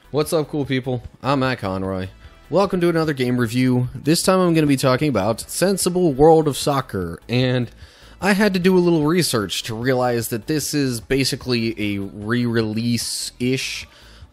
What's up, cool people? I'm Matt Conroy. Welcome to another game review. This time I'm going to be talking about Sensible World of Soccer, and I had to do a little research to realize that this is basically a re-release-ish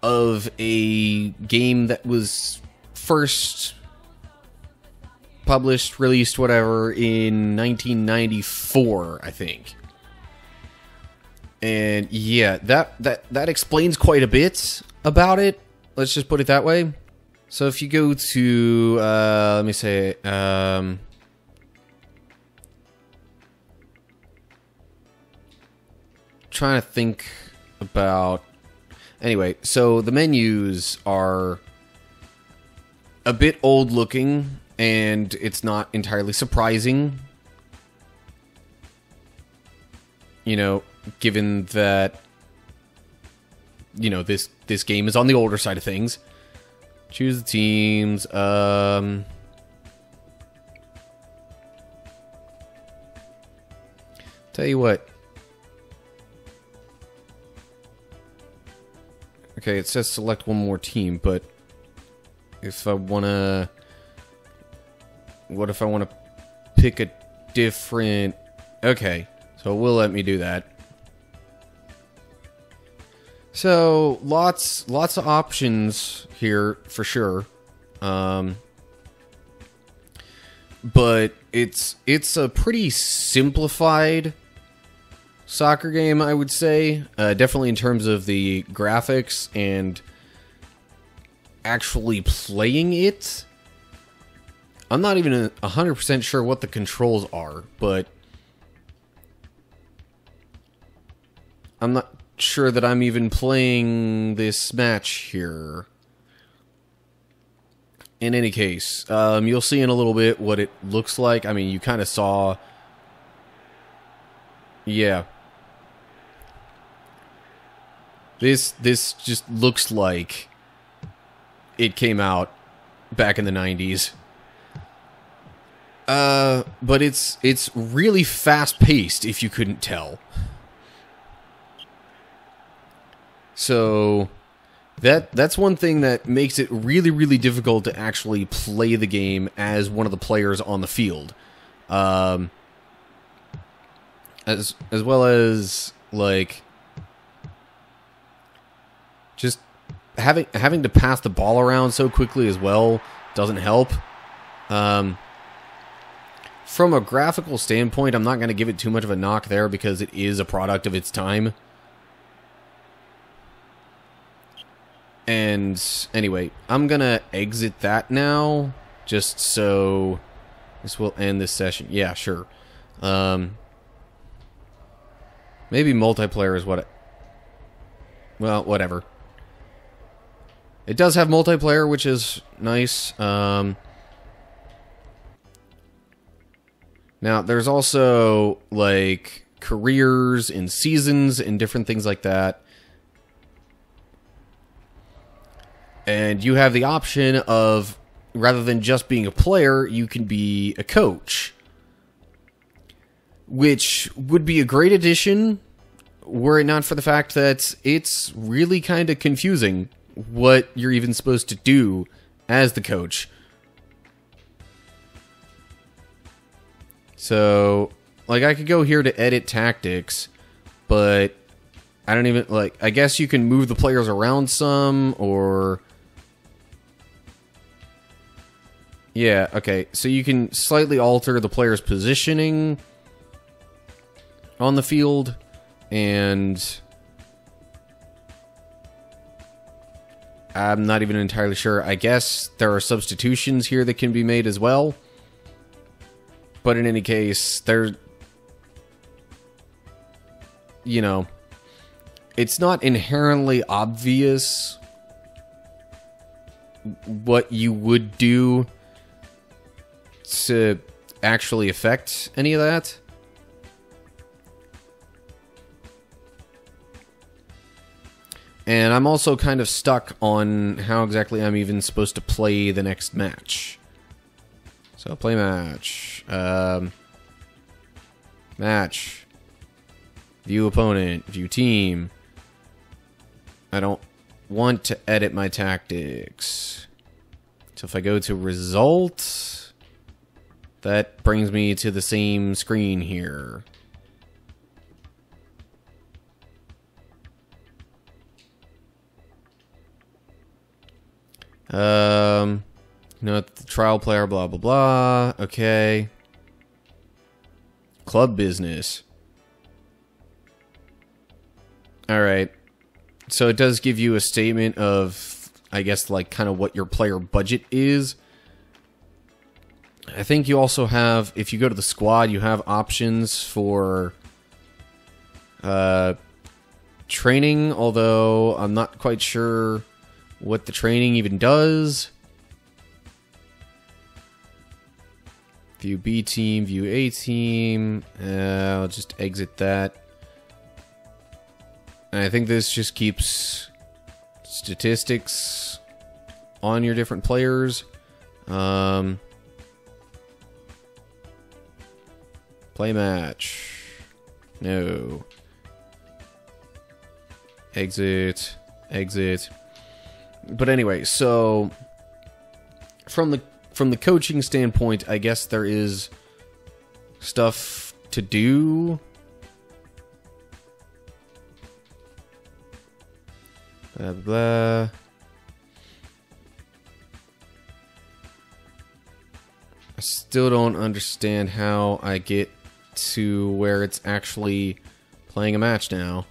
of a game that was first published, released, whatever, in 1994, I think. And yeah, that explains quite a bit about it. Let's just put it that way. So if you go to, let me say, trying to think about, anyway, so the menus are a bit old looking, and it's not entirely surprising, you know, given that, you know, this game is on the older side of things. Choose the teams. Tell you what. Okay, it says select one more team, but if I wanna, what if I wanna pick a different? Okay, so it will let me do that. So lots of options here for sure, but it's a pretty simplified soccer game, I would say. Definitely in terms of the graphics and actually playing it. I'm not even 100% sure what the controls are, but I'm not sure that I'm even playing this match here. In any case, you'll see in a little bit what it looks like. I mean, you kind of saw. Yeah. This just looks like it came out back in the 90s. But it's really fast-paced, if you couldn't tell. So that's one thing that makes it really, really difficult to actually play the game as one of the players on the field. As well as, like, just having to pass the ball around so quickly as well doesn't help. From a graphical standpoint, I'm not going to give it too much of a knock there because it is a product of its time. And anyway, I'm gonna exit that now, just so this will end this session. Yeah, sure. Maybe multiplayer is what well, whatever. It does have multiplayer, which is nice. Now, there's also, like, careers and seasons and different things like that. And you have the option of, rather than just being a player, you can be a coach. Which would be a great addition, were it not for the fact that it's really kind of confusing what you're even supposed to do as the coach. So, like, I could go here to edit tactics, but I don't even, like, I guess you can move the players around some, or... Yeah, okay, so you can slightly alter the player's positioning on the field, and I'm not even entirely sure. I guess there are substitutions here that can be made as well, but in any case, you know, it's not inherently obvious what you would do to actually affect any of that. And I'm also kind of stuck on how exactly I'm even supposed to play the next match. So, play match. Match. View opponent. View team. I don't want to edit my tactics. So if I go to result, that brings me to the same screen here. The trial player, blah, blah, blah. Okay. Club business. Alright. So it does give you a statement of, I guess, like, kind of what your player budget is. I think you also have, if you go to the squad, you have options for training, although I'm not quite sure what the training even does. View B team, view A team. I'll just exit that. And I think this just keeps statistics on your different players. Play match. No. Exit. Exit. But anyway, so from the coaching standpoint, I guess there is stuff to do. Blah, blah. I still don't understand how I get to where it's actually playing a match now.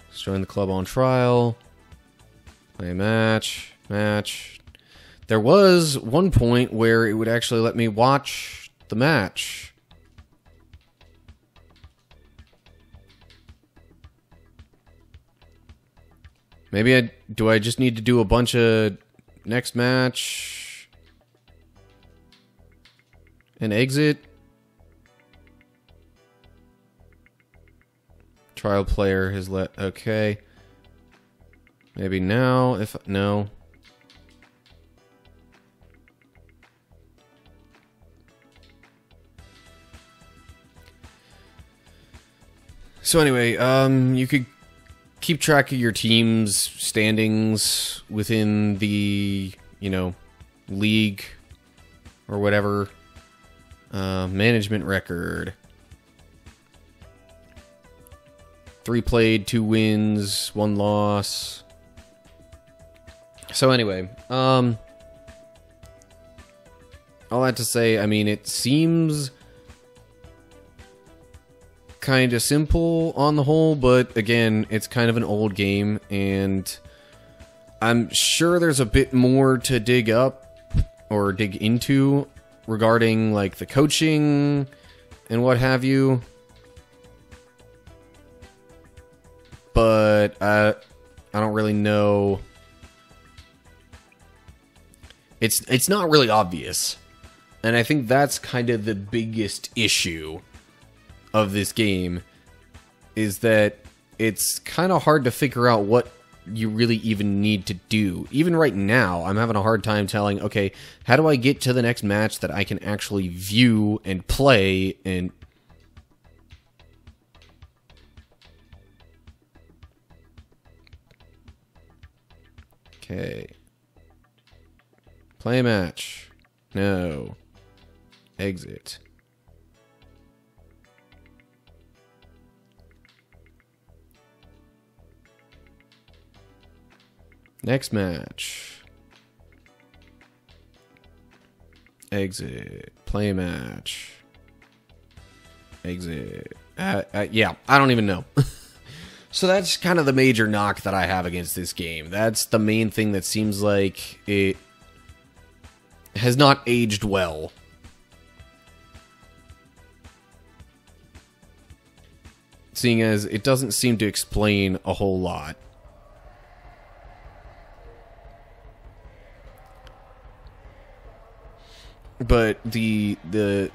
Let's join the club on trial. Play a match. Match. There was one point where it would actually let me watch the match. Maybe do I just need to do a bunch of next match and exit? Trial player has let, okay. Maybe now, if, no. So anyway, you could keep track of your team's standings within the, league or whatever. Management record. 3 played, 2 wins, 1 loss. So anyway, all that to say, I mean, it seems kind of simple on the whole, but again, it's kind of an old game, and I'm sure there's a bit more to dig up or dig into regarding like the coaching and what have you. But I don't really know. It's not really obvious, and I think that's kind of the biggest issue of this game, is that it's kind of hard to figure out what you really even need to do. Even right now, I'm having a hard time telling, okay, how do I get to the next match that I can actually view and play and... Okay. Play a match. No. Exit. Next match. Exit. Play match. Exit. Yeah, I don't even know. So that's kind of the major knock that I have against this game. That's the main thing that seems like it has not aged well. Seeing as it doesn't seem to explain a whole lot. But the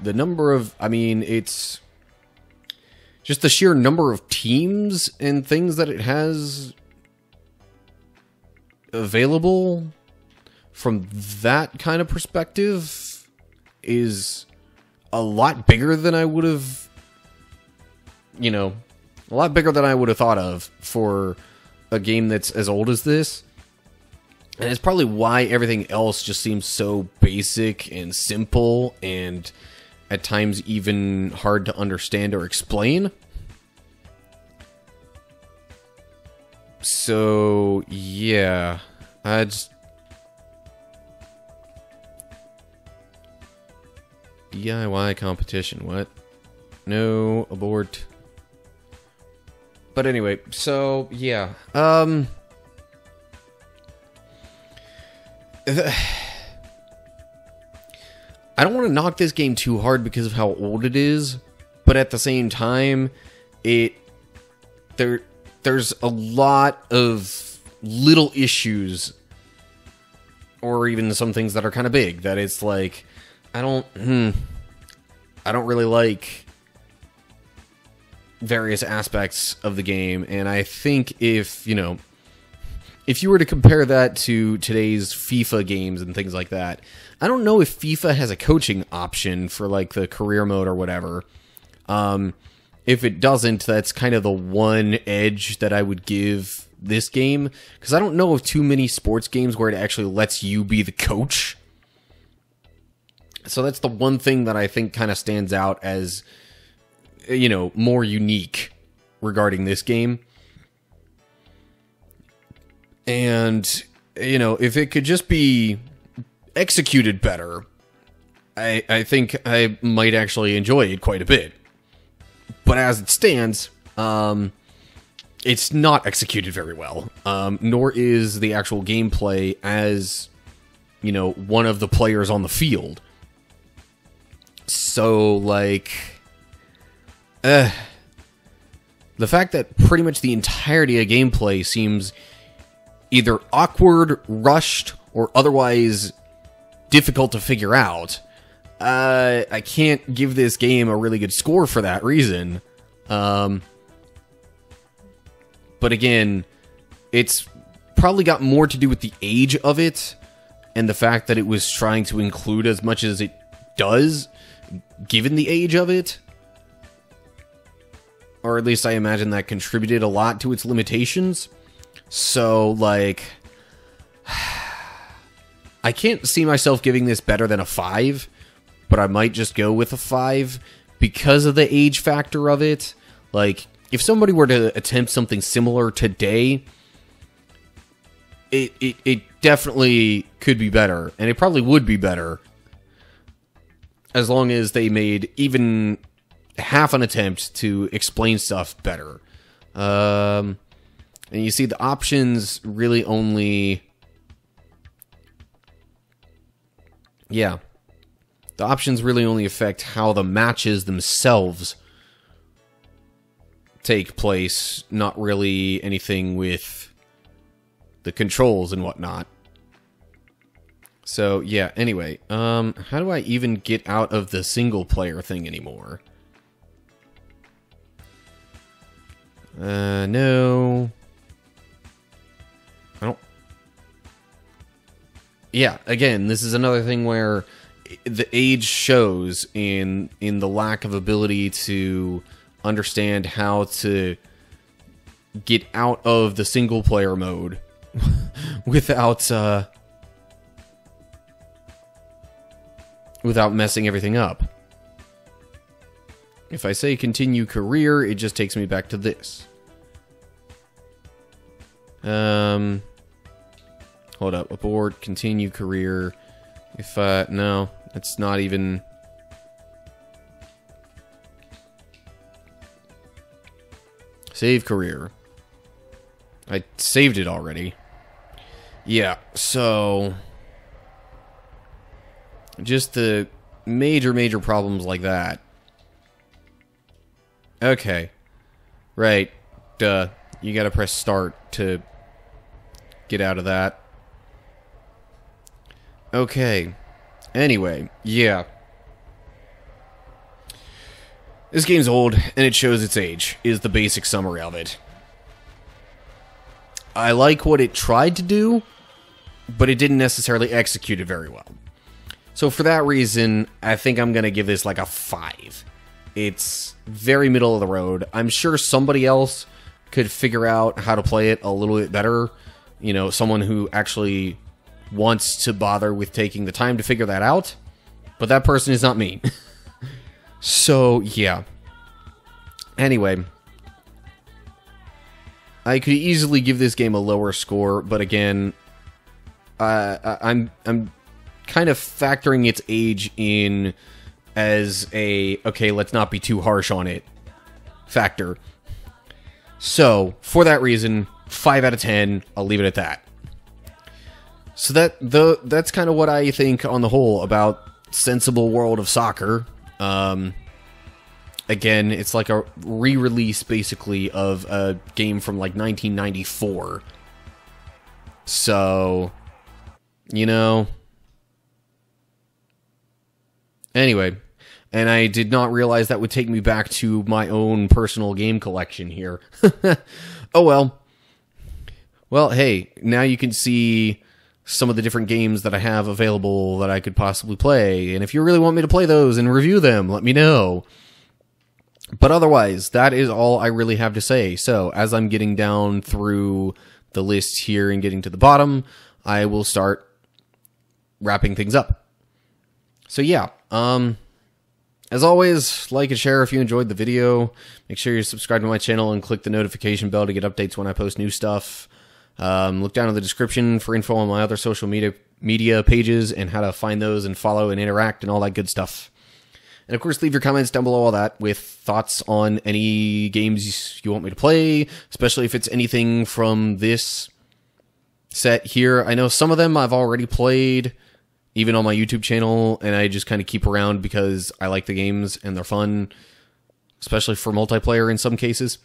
number of, I mean, it's just the sheer number of teams and things that it has available from that kind of perspective is a lot bigger than I would have, a lot bigger than I would have thought of for a game that's as old as this. And it's probably why everything else just seems so basic and simple and at times even hard to understand or explain. So, yeah. DIY competition, what? No, abort. But anyway, so, yeah. I don't want to knock this game too hard because of how old it is, but at the same time, there's a lot of little issues, or even some things that are kind of big, that it's like, I don't really like various aspects of the game, and I think if you were to compare that to today's FIFA games and things like that, I don't know if FIFA has a coaching option for like the career mode or whatever. If it doesn't, that's kind of the one edge that I would give this game, because I don't know of too many sports games where it actually lets you be the coach. So that's the one thing that I think kind of stands out as, more unique regarding this game. And, if it could just be executed better, I think I might actually enjoy it quite a bit. But as it stands, it's not executed very well, nor is the actual gameplay as, one of the players on the field. So, like, the fact that pretty much the entirety of gameplay seems either awkward, rushed, or otherwise difficult to figure out, I can't give this game a really good score for that reason. But again, it's probably got more to do with the age of it, and the fact that it was trying to include as much as it does, given the age of it. Or at least I imagine that contributed a lot to its limitations. So, like, I can't see myself giving this better than a 5, but I might just go with a 5 because of the age factor of it. Like, if somebody were to attempt something similar today, it definitely could be better, and it probably would be better as long as they made even half an attempt to explain stuff better. And you see, the options really only... Yeah. The options really only affect how the matches themselves take place, not really anything with the controls and whatnot. So, yeah, anyway, how do I even get out of the single-player thing anymore? No. I don't... Yeah, again, this is another thing where the age shows in the lack of ability to understand how to get out of the single-player mode without messing everything up. If I say continue career, it just takes me back to this. Hold up, abort, continue career. If, no, it's not even... Save career. I saved it already. Yeah, so... Just the major problems like that. Okay. Right. Duh. You gotta press start to get out of that. Okay. Anyway, yeah. This game's old, and it shows its age, is the basic summary of it. I like what it tried to do, but it didn't necessarily execute it very well. So for that reason, I think I'm gonna give this like a 5. It's very middle of the road. I'm sure somebody else could figure out how to play it a little bit better. You know, someone who actually wants to bother with taking the time to figure that out, but that person is not me. So, yeah. Anyway, I could easily give this game a lower score, but again, I'm kind of factoring its age in as a, okay, let's not be too harsh on it factor. So, for that reason, 5 out of 10, I'll leave it at that. So that's kind of what I think on the whole about Sensible World of Soccer. Again, it's like a re-release, basically, of a game from, like, 1994. So, you know. Anyway, and I did not realize that would take me back to my own personal game collection here. Oh, well. Well, hey, now you can see some of the different games that I have available that I could possibly play. And if you really want me to play those and review them, let me know. But otherwise, that is all I really have to say. So, as I'm getting down through the list here and getting to the bottom, I will start wrapping things up. So, yeah. As always, like and share if you enjoyed the video. Make sure you subscribe to my channel and click the notification bell to get updates when I post new stuff. Look down in the description for info on my other social media pages and how to find those and follow and interact and all that good stuff. And of course, leave your comments down below all that with thoughts on any games you want me to play, especially if it's anything from this set here. I know some of them I've already played, even on my YouTube channel, and I just kind of keep around because I like the games and they're fun, especially for multiplayer in some cases.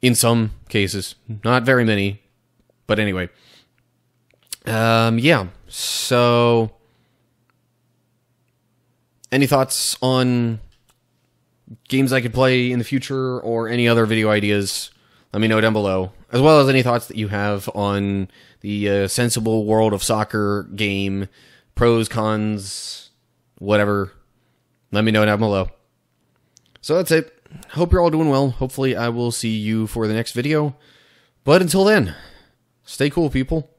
In some cases. Not very many. But anyway. Yeah. So, any thoughts on games I could play in the future or any other video ideas, let me know down below. As well as any thoughts that you have on the Sensible World of Soccer game, pros, cons, whatever. Let me know down below. So that's it. Hope you're all doing well. Hopefully I will see you for the next video. But until then, stay cool, people.